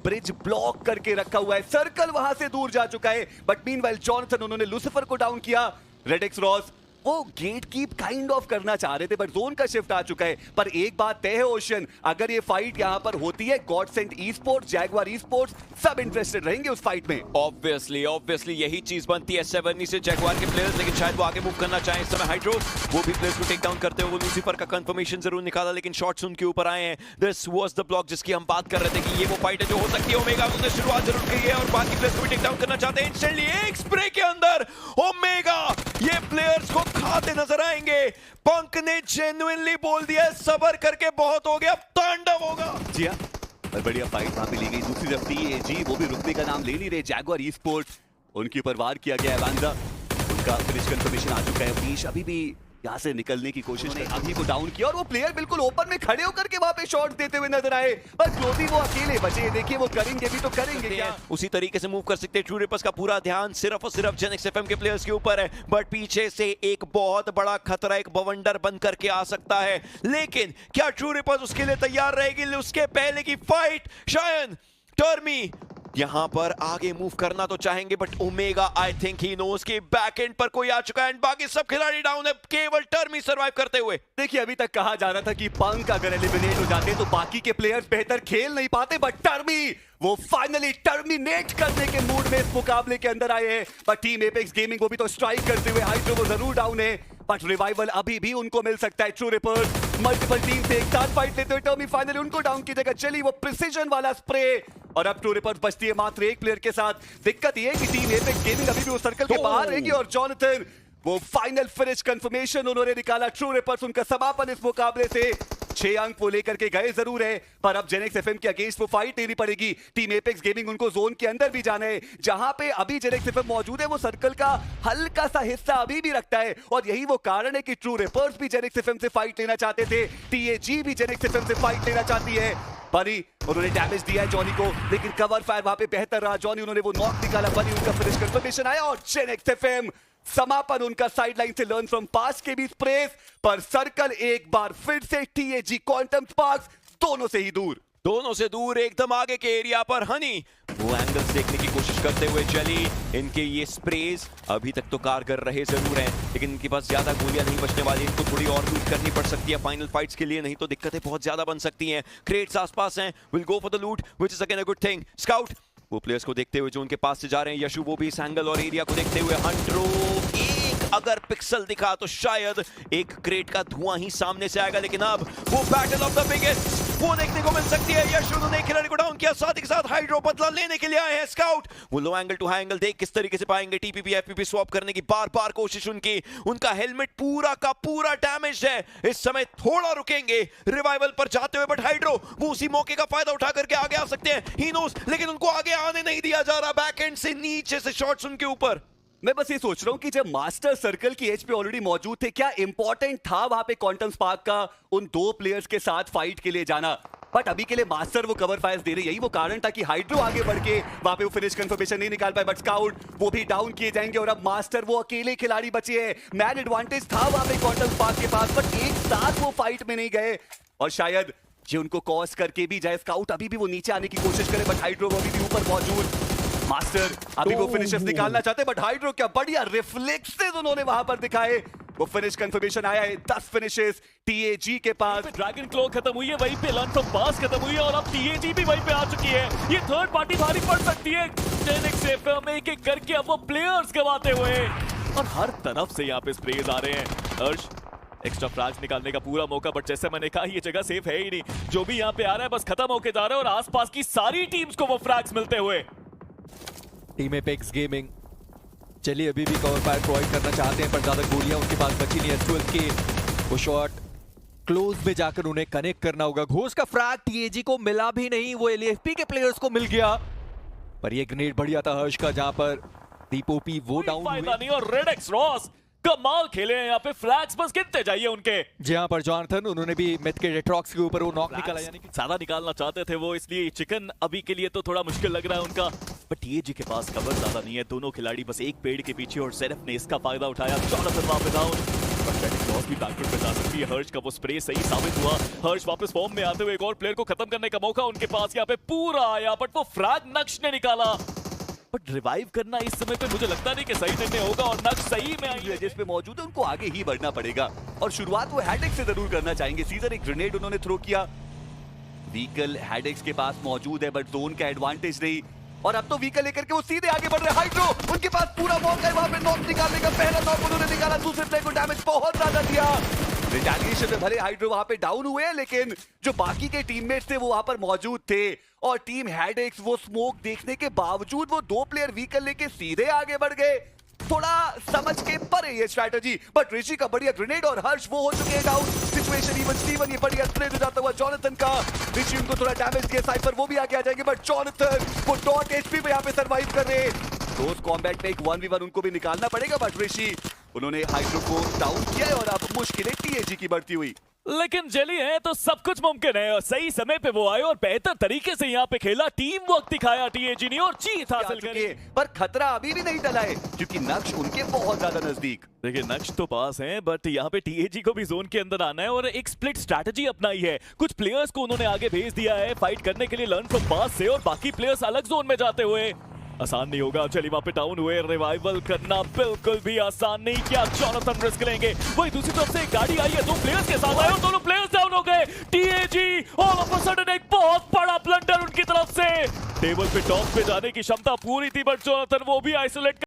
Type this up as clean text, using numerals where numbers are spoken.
Bridge block करके रखा हुआ है, सर्कल वहां से दूर जा चुका है, बट मीनवाइल जॉनथन उन्होंने लूसिफर को डाउन किया। रेड एक्स रॉस वो गेट कीप काइंड ऑफ करना चाह रहे थे, बट जोन का शिफ्ट आ चुका है। पर एक बात तय है ओशन, अगर ये फाइट यहां पर होती है, god sent esports, Jaguar esports सब इंटरेस्टेड रहेंगे उस फाइट में। ऑब्वियसली यही चीज बनती है 7 से जैगवार के प्लेयर्स, लेकिन शायद वो आगे मूव करना चाहें इस समय। हाइड्रो वो भी प्लेयर्स को टेक डाउन करते हुए लूसीफर का कंफर्मेशन जरूर निकाला, लेकिन शॉट्स उनके ऊपर आए हैं। दिस वाज द ब्लॉक जिसकी हम बात कर रहे थे कि ये वो फाइट है जो हो सकती है। ओमेगा उन्होंने शुरुआत जरूर की है और बाकी प्लेयर्स को भी टेक डाउन करना चाहते हैं। इंस्टेंटली एक स्प्रे के अंदर ओमेगा ये प्लेयर्स को खाते नजर आएंगे। पंक ने जेन्युइनली बोल दिया सबर करके बहुत हो गया, तांडव होगा। जी हाँ, और बढ़िया फाइट वहां पे ली गई। दूसरी तरफ TAG वो भी रुकने का नाम ले नहीं रहे। जैगवार ई स्पोर्ट्स उनके ऊपर वार किया गया है। वांजा उनका फिनिश कंफर्मेशन आ चुका है। अनीश अभी भी यहाँ से निकलने की कोशिश ने अभी को डाउन किया और वो प्लेयर बिल्कुल ओपन में खड़े होकर के वहां पे शॉट देते हुए नजर आए, पर क्लोजी वो अकेले बचे। देखिए वो करेंगे भी तो करेंगे क्या, उसी तरीके से मूव कर सकते हैं। ट्रू रिपर्स का पूरा ध्यान सिर्फ और सिर्फ जेनिक्स एफएम के प्लेयर्स के ऊपर है, बट पीछे से एक बहुत बड़ा खतरा, एक बवंडर बन करके आ सकता है। लेकिन क्या ट्रू रिपर्स उसके लिए तैयार रहेगी? उसके पहले की फाइट शायद टर्मी यहां पर आगे मूव करना तो चाहेंगे, but omega I think he knows कि बैक एंड पर कोई आ चुका है एंड बाकी सब खिलाड़ी डाउन है, केवल टर्मी सर्वाइव करते हुए। देखिए अभी तक कहा जा रहा था कि पंक अगर एलिमिनेट हो जाते तो बाकी के प्लेयर्स बेहतर खेल नहीं पाते, बट टर्मी वो फाइनली टर्मिनेट करने के मूड में इस मुकाबले के अंदर आए हैं। पर टीम एपेक्स गेमिंग वो भी तो स्ट्राइक करते हुए, हाइड्रो वो जरूर डाउन है, बट रिवाइवल अभी भी उनको मिल सकता है। ट्रू रिपर्स मल्टीपल टीम से एक साथ फाइट लेते हुए टर्मी फाइनली उनको डाउन की जगह चली वो प्रिसीजन वाला स्प्रे, और अब ट्रू रिपर्स बचती है मात्र एक प्लेयर के साथ। दिक्कत ये है कि टीम एपेक्स गेमिंग अभी भी वो सर्कल के बाहर रहेगी और जॉनथन वो फाइनल फिनिश कंफर्मेशन उन्होंने निकाला। ट्रू रिपर्स उनका समापन इस मुकाबले से 6 अंक वो लेकर के गए जरूर है, पर अब जेनिक्स एफएम के अगेंस्ट वो फाइट लेनी पड़ेगी। टीम एपेक्स गेमिंग उनको जोन के अंदर भी जाना है, जहां पे अभी जेनिक्स एफएम मौजूद है वो सर्कल का हल्का सा हिस्सा अभी भी रखता है, और यही वो कारण है कि ट्रू रिपर्स भी जेनिक्स एफएम से फाइट लेना चाहते थे, TAG भी जेनिक्स एफएम से फाइट लेना चाहती है। बनी उन्होंने डैमेज दिया है जॉनी को, लेकिन कवर फायर वहां पे बेहतर रहा। जॉनी उन्होंने वो नॉक निकाला, बनी उनका फिनिश कंफर्मेशन आया और जेनिक्स एफएम समापन उनका साइडलाइन से लर्न फ्रॉम पास्ट के भी स्प्रेस, पर सर्कल एक बार फिर से TAG क्वांटम स्पार्क्स दोनों से दूर एकदम आगे के एरिया पर। हनी वो एंगल्स देखने की कोशिश करते हुए चली। इनके ये स्प्रेज अभी तक तो कारगर रहे जरूर हैं, लेकिन इनके पास ज्यादा गोलियां नहीं बचने वाली। इनको थोड़ी और लूट करनी पड़ सकती है फाइनल फाइट्स के लिए, नहीं तो दिक्कतें बहुत ज्यादा बन सकती हैं। क्रेट्स आसपास हैं, विल गो फॉर द लूट which is again a good thing. Scout वो प्लेयर्स को देखते हुए जो उनके पास से जा रहे हैं, यशु वो भी इस एंगल और एरिया को देखते हुए। हंड्रो एक अगर पिक्सल दिखा तो शायद एक क्रेट का धुआं ही सामने से आएगा, लेकिन अब वो बैटल ऑफ द बिगेस्ट वो देखने को मिल सकती है। यशु ने खिलाड़ी को डाउन किया, साथ ही साथ हाइड्रो बदला लेने के लिए आए हैं। स्काउट वो लो एंगल टू हाई एंगल देख किस तरीके से पाएंगे। TPP FPP स्वैप करने की बार बार कोशिश उनकी, उनका हेलमेट पूरा का पूरा डैमेज है, इस समय थोड़ा रुकेंगे रिवाइवल पर जाते हुए, बट हाइड्रो वो उसी मौके का फायदा उठा करके आगे आ सकते हैं। ही नोस, लेकिन उनको आगे आने नहीं दिया जा रहा। बैक एंड से नीचे से शॉट्स उनके ऊपर। मैं बस ये सोच रहा हूं कि जब मास्टर सर्कल की एज पे ऑलरेडी मौजूद थे, क्या इंपॉर्टेंट था वहां पे क्वांटम स्पार्क का उन 2 प्लेयर्स के साथ फाइट के लिए जाना? बट अभी के लिए मास्टर वो कवर फायर्स दे रहे, यही वो कारण था कि हाइड्रो आगे बढ़ के वहां पे वो फिनिश कंफर्मेशन नहीं निकाल पाए, बट स्काउट वो भी डाउन किए जाएंगे और अब मास्टर वो अकेले खिलाड़ी बचे हैं। मैन एडवांटेज था वहां पे क्वांटम स्पार्क के पास, बट एक साथ वो फाइट में नहीं गए, और शायद ये उनको कॉज करके भी जाए। स्काउट अभी भी वो नीचे आने की कोशिश करे, बट हाइड्रो वो अभी भी ऊपर मौजूद। मास्टर अभी वो फिनिशेस निकालना चाहते, बट हाइड्रो क्या बढ़िया रिफ्लेक्सेस उन्होंने वहां पर दिखाए। वो फिनिश कंफर्मेशन आया है, 10 फिनिशेस TAG के पास। ड्रैगन क्लो खत्म हुई है, वहीं पे लर्न फ्रॉम पास खत्म हुई है, और अब TAG भी वहीं पे आ चुकी है। ये थर्ड पार्टी भारी पड़ सकती है जेनिक्स एफएम में, एक-एक करके अब वो प्लेयर्स गवाते हुए, और हर तरफ से यहाँ पे स्प्रेज आ रहे हैं। हर्ष एक्स्ट्रा फ्रैग्स निकालने का पूरा मौका, बट जैसे मैंने कहा ये जगह सेफ है ही नहीं। जो भी यहाँ पे आ रहा है बस खत्म होके जा रहा है, और आसपास की सारी टीम्स को वो फ्रैग्स मिलते हुए। टीम एपेक्स गेमिंग चलिए अभी भी कवर फायर प्रोवाइड करना चाहते हैं, पर ज्यादा गोलियां उनके पास बची नहीं है। 12 की वो शॉट क्लोज में जाकर उन्हें कनेक्ट करना होगा। घोष का फ्रैग TAG को मिला भी नहीं, वो LAFP के प्लेयर्स को मिल गया, पर ये ग्रेनेड बढ़िया था हर्ष का, जहां पर दीपोपी वो डाउन हुए नहीं, और रेड एक्स रॉस कमाल खेले हैं यहाँ पे, फ्लैग्स बस गिनते जाइए उनके। जहां पर जॉनथन उन्होंने भी मिथ के रेट्रॉक्स के ऊपर वो नॉक निकाला, यानी कि ज्यादा निकालना चाहते थे वो, इसलिए चिकन अभी के लिए तो थोड़ा मुश्किल लग रहा है उनका, बट TAG के पास कवर ज्यादा नहीं है। दोनों खिलाड़ी बस एक पेड़ के पीछे, और सेरेफ ने इसका फायदा उठाया। जॉनथन वहां पे डाउन, लॉस भी बैकफुट पे जा सकती है। हर्ष का वो स्प्रे सही साबित हुआ। हर्ष वापस फॉर्म में आते हुए एक और प्लेयर को खत्म करने का मौका उनके पास यहाँ पे पूरा आया, बट वो फ्रैग नक्श ने निकाला। बट रिवाइव करना इस समय पे मुझे लगता नहीं कि सही निर्णय होगा, और नक्श सही में आई है। जिस पे मौजूद है उनको आगे ही बढ़ना पड़ेगा और शुरुआत वो हेडेक्स से जरूर करना चाहेंगे। सीजर एक ग्रेनेड उन्होंने थ्रो किया, व्हीकल हेडेक्स के पास मौजूद है बट जोन का एडवांटेज नहीं, और अब तो व्हीकल लेकर के वो सीधे आगे बढ़ रहे हैं। हाइड्रो उनके पास पूरा मौका है वहां पे नॉक निकालने का। पहला नॉक उन्होंने निकाला, दूसरे प्लेयर को डैमेज बहुत ज्यादा दिया। रिटेलिएशन में भले हाइड्रो वहां पे डाउन हुए हैं, लेकिन जो बाकी के टीममेट्स थे वो वहां पर मौजूद थे, और टीम हेडेक्स वो स्मोक देखने के बावजूद वो दो प्लेयर व्हीकल लेके सीधे आगे बढ़ गए। थोड़ा समझ के परे ये स्ट्रैटेजी, बट ऋषि का बढ़िया ग्रेनेड और हर्ष वो हो चुके हैं डाउन। सिचुएशन इवन स्टीवन ये बढ़िया स्प्रेड हो जाता हुआ जॉनथन का। ऋषि उनको थोड़ा डैमेज दिया, साइफर वो भी आगे आ जाएंगे, बट जॉनथन वो डॉट एचपी पे यहाँ पे सर्वाइव कर रहे हैं। क्लोज कॉम्बैट में एक 1v1 उनको भी निकालना पड़ेगा, बट ऋषि उन्होंने हाइड्रो को डाउन किया है और अब मुश्किलें टीएजी की बढ़ती हुई। लेकिन जेली है तो सब कुछ मुमकिन है, और सही समय पे वो आए और बेहतर तरीके से यहाँ पे खेला, टीम वर्क दिखाया टीएजी ने और जीत हासिल करी। पर खतरा अभी भी नहीं टला है क्योंकि नक्श उनके बहुत ज्यादा नजदीक। देखिए नक्श तो पास हैं, बट यहाँ पे टीएजी को भी जोन के अंदर आना है और एक स्प्लिट स्ट्रैटेजी अपनाई है। कुछ प्लेयर्स को उन्होंने आगे भेज दिया है फाइट करने के लिए लर्न फ्रॉम पास से, और बाकी प्लेयर्स अलग जोन में जाते हुए। आसान नहीं होगा, चलिए वहां पे डाउन हुए, रिवाइवल करना बिल्कुल भी आसान नहीं किया। जॉनथन रिस्क लेंगे, वही दूसरी तरफ से एक गाड़ी आई है, दो प्लेयर्स के साथ आए और दोनों प्लेयर्स डाउन हो गए। TAG all of a sudden एक बहुत बड़ा ब्लंडर उनकी तरफ से। टेबल पे टॉप पे जाने की क्षमता पूरी थी, बट जॉनथन वो भी आइसोलेट